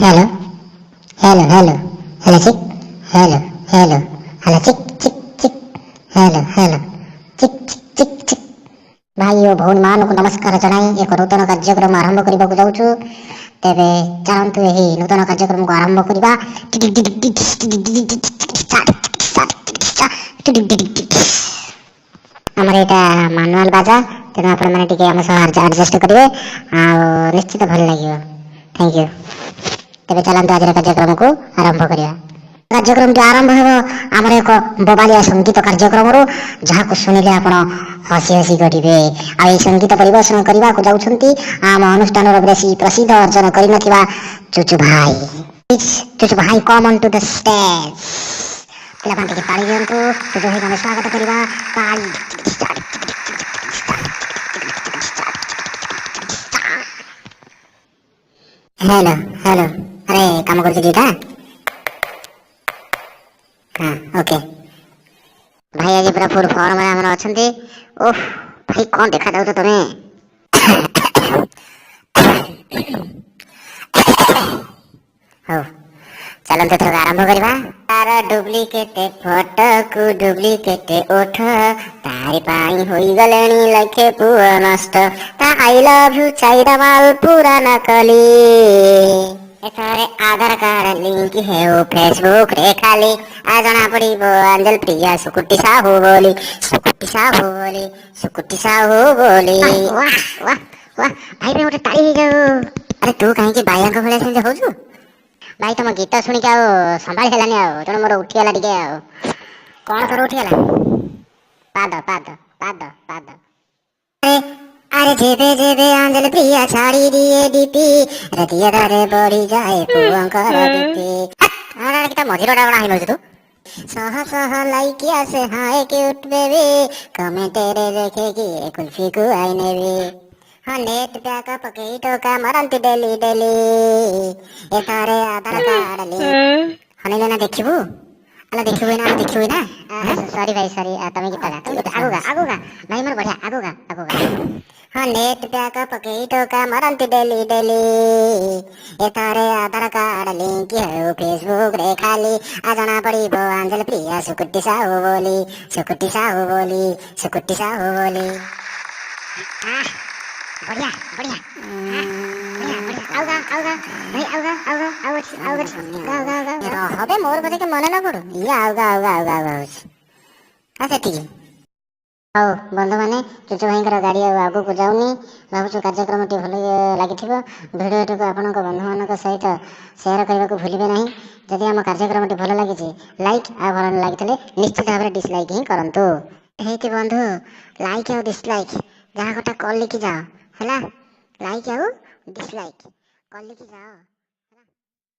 Hello hello hello hello चिक hello hello hello चिक चिक चिक हेलो हेलो चिक चिक चिक चिक भाई ଓ ଭଉଣୀମାନଙ୍କୁ ନମସ୍କାର ଜଣାଇ ଏକ ନୂତନ କାର୍ଯ୍ୟକ୍ରମ ଆରମ୍ଭ କରିବାକୁ ଯାଉଛୁ। ତେବେ ଚାଲନ୍ତୁ ଏହି ନୂତନ କାର୍ଯ୍ୟକ୍ରମକୁ ଆରମ୍ଭ କରିବା। ଆମର ଏଇଟା ମାନୁଆଲ ବାଜା, ତେଣୁ ଆପଣମାନେ ଟିକେ ଆମ ସହ ଆଡଜଷ୍ଟ କରିବେ, ଆଉ ନିଶ୍ଚିତ ଭଲ ଲାଗିବ। Thank you. ତେବେ ଚାଲନ୍ତୁ ଆଜିର କାର୍ଯ୍ୟକ୍ରମକୁ ଆରମ୍ଭ କରିବା। କାର୍ଯ୍ୟକ୍ରମଟି ଆରମ୍ଭ ହେବ ଆମର ଏକ ବୋବାଲିଆ ସଙ୍ଗୀତ କାର୍ଯ୍ୟକ୍ରମରୁ, ଯାହାକୁ ଶୁଣିଲେ ଆପଣ ହସି ହସି ଗଡ଼ିବେ। ଆଉ ଏହି ସଙ୍ଗୀତ ପରିବେଷଣ କରିବାକୁ ଯାଉଛନ୍ତି ଆମ ଅନୁଷ୍ଠାନର ବେଶୀ ପ୍ରସିଦ୍ଧ ଅର୍ଜନ କରିନଥିବା ଚୁଚୁ ଭାଇ। ଚୁଚୁ ଭାଇ କମ୍ ଅନ୍ ଟୁ ଦ ଷ୍ଟେଜ୍। ପିଲାମାନେ ଟିକେ ତାଳି ଦିଅନ୍ତୁ, ଚୁଚୁ ଭାଇକୁ ଆମେ ସ୍ୱାଗତ କରିବା। ତାଳି। हेलो हेलो अरे काम कर दीटा हाँ ओके भाई आज पूरा फुल फॉर्म में हमर अछंती। ओह भाई कौन देखा जाउ तो तमे हो चलते थोड़ा आरंभ करबा। तार डुप्लीकेट फोटो को डुप्लीकेट ओठ तारी पाई होई गलेनी लखे पुआ नष्ट ता आई लव यू चाइदा माल पूरा नकली। एथारे आधार कार्ड लिंक है वो फेसबुक रे खाली आ जना पड़िबो अंजल प्रिया सुकुटी साहू बोली सुकुटी साहू बोली सुकुटी साहू बोली। वाह वाह वाह भाई रे गोटे ताली जाऊ। अरे तू कहीं की बाया को भले से होजू भाई तुम गीत शुणिक आ संभाली हेलानी आ तेणु मोर उठीगला टिके आ कौन तोर उठीगला पाद पाद पाद पाद। अरे अरे जेबे जेबे अंजल प्रिया छाड़ी दिए डीपी रतिया दारे बढ़ी जाए पुअंकर बीपी। अरे किता मझिरटा बड़ा हिनो तू सह सह लाइक आसे हाय क्यूट बेबी कमेंटेरे देखे कि कुल्फी को आई नेबी हाँ नेट बैकअप कई टोका मरंती डेली डेली एथारे आधार कार्ड लिंक हने लेना देखिबू अला देखिबू ना देखिबू ना सॉरी भाई सॉरी तमे की पगा तुम आगुगा आगुगा भाई मोर बढ़िया आगुगा आगुगा हाँ नेट बैकअप कई टोका मरंती डेली डेली एथारे आधार कार्ड लिंक है फेसबुक रे खाली आ जना पड़िबो अंजल प्रिया सुकुटी साहू बोली सुकुटी साहू बोली सुकुटी साहू बोली। बढ़िया बढ़िया बढ़िया बढ़िया आउगा आउगा भाई आउगा आउगा आउगा आउगा गाओ गाओ गाओ हबे मोर बजे के मने न पड़ो ये आउगा आउगा आउगा आउगा अच्छा ठीक है। हौ बंधु माने चुचु भाईंकर गाड़ी आगु को जाउनी भाबुछु कार्यक्रमटी भल लागिथिबो भिडियोटी को आपनक बंधु मानक सहित शेयर करबा को भूलिबे नहीं। जदि हम कार्यक्रमटी भल लागिछि लाइक आ भल लागितले निश्चित भाबरे डिसलाइक ही करंतु। हेति बंधु लाइक आ डिसलाइक जहा गोटा कॉल लिखि जाओ हैला लाइक आउ डिसलाइक कॉल लिखि जाओ।